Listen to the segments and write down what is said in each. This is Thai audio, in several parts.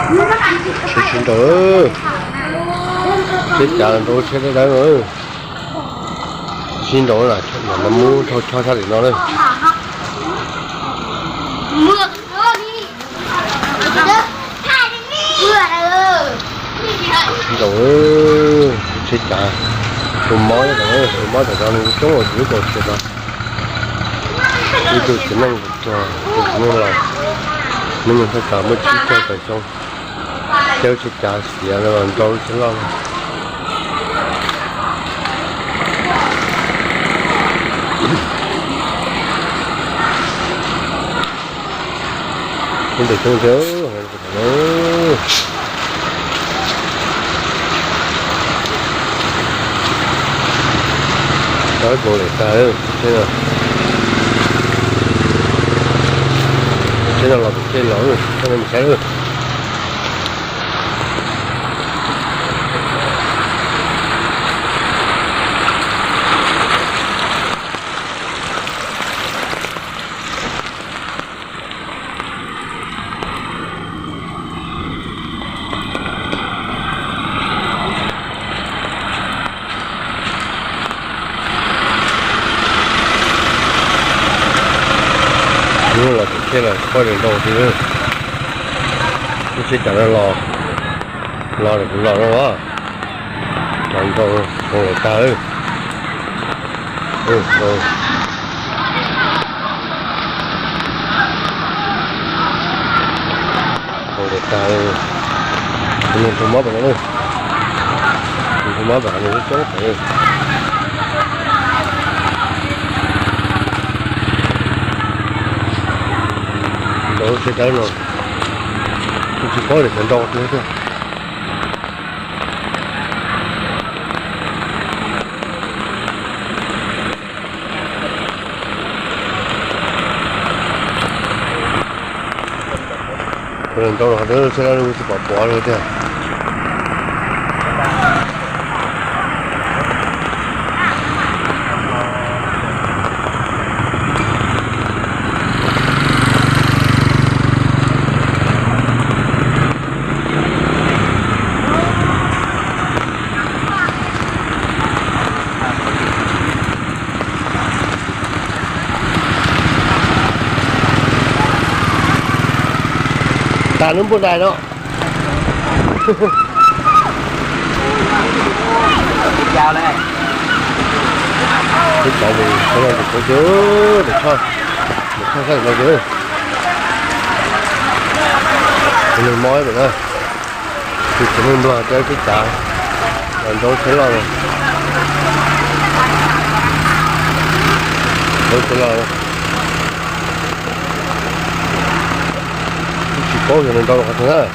Xin tử chết chả tôi chết đấy đấy rồi xin lỗi là nó mua cho gia đình nó đây mưa đi xin lỗi chết chả tôi nói rồi tôi nói là nó chống ở dưới cột chết rồi đi từ cái năng cho cái năng là mình phải cả mới chỉ cho phải xong theo chết chả xỉa nó làm tôi sẽ lo không được trông chớ đó bộ này ta ơi thế nào là một cái lỗi rồi cho nên mình sẽ được là cái là coi đường đầu thì nữa cái xe chở lo được cũng lo đó quá còn còn lại ta ơi rồi còn lại ta ơi mình không mất bạn ơi mình không mất bạn nó chốt rồi đó sẽ tới rồi tôi chỉ có để mình đo nữa thôi rồi đo rồi đó sẽ ra bỏ rồi thế ta nướng buôn đài đó chào đây cái chạy thì cái này có chứa được thôi cái này chứa mình mói vậy thôi thì chúng mình đưa cái chạy còn tôi sẽ lo rồi tôi sẽ lo rồi chỉ có thì mình đâu có thế rồi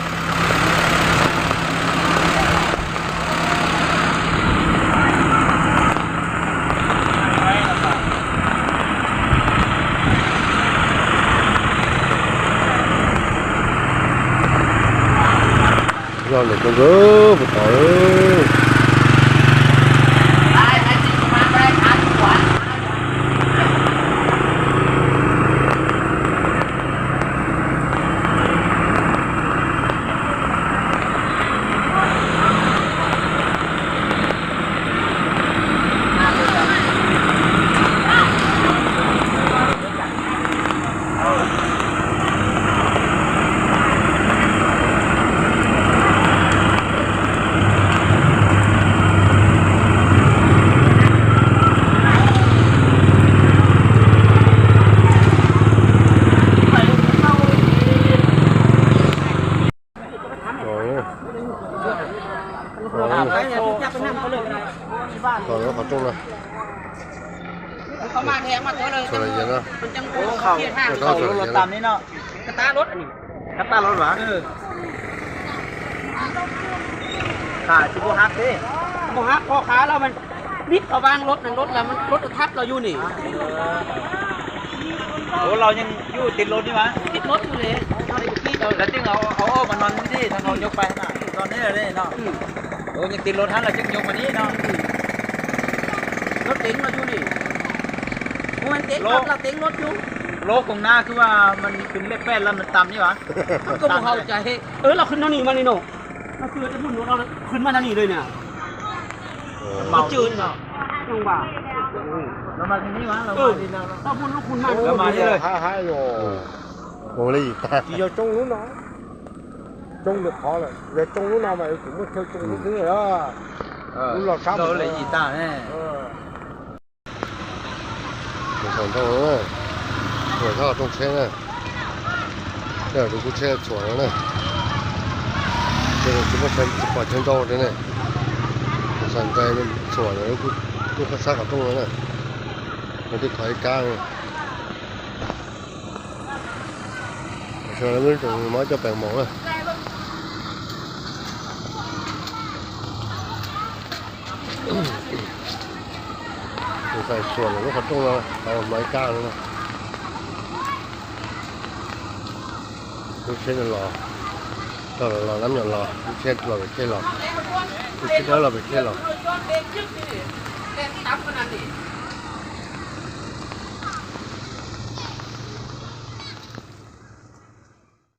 này con gớm một tội còn nó còn trong nàyเขามาแทงมาตัวเลยมันจังโก้เกียร์ห้าง เขารถตามนี้เนาะ กระตารถอันนี้ ขับตามรถหรอขาชิบูฮักดิ โมฮะพ่อค้าเรามันนิดเขาวางรถนั่นรถแล้วมันรถทับเราอยู่นี่ โอ้เรายังอยู่ติดรถนี่วะ ติดรถอยู่เลยเราได้อยู่ที่เรา แล้วจึงเอามานอนนี่ทางเรายกไปนะตอนนี้เลยเนาะโอ้ยังติดรถท่านเราจึงยกมานี้เนาะ รถเก๋งเราอยู่นี่มันเก๋งรถเราเก๋งรถอยู่ โลกของหน้าคือว่ามันเป็นเลขแปดแล้วมันต่ำนี่หวะ มันก็บ่เข้าใจเราขึ้นมานี่มานี่เนาะมันคือจะพุ่นเราขึ้นมาทางนี้เลยเนี่ย เมา จืดเนาะจังหวะ เรามาที่นี่วะเรามาที่นั่น ถ้าพุ่นลูกคุณมาก เรามาที่เลย hai rồi โอ้ยอีกตา chỉ vào trong lúc đó trong được khó rồi về trong lúc nào mà cũng muốn theo trong lúc thứ này đó lúc nào sao เราเลยอีตาแน่ สอนต้องเลยหัวท่อต้องเช็ดนะเดี๋ยวดูกูเช็ดสวนแล้วนะเดี๋ยวกูมาเช็ดปล่อยเช็ดโตเลยเนี่ยสั่นใจมันสวนแล้วกูก็ซักกับตรงนั้นน่ะมันจะถอยกลางเชื่อแล้วไม่ถึงม้าจะแบ่งหมองอ่ะใส่ส่วนแล้วก็ขัดตรงแล้วเอาไม้กลางแล้วลูกเช็ดรอก็รอน้ำหยดรอลูกเช็ดรอไปเช็ดรอลูกเช็ดแล้วเราไปเช็ดรอ ตับขนาดนี้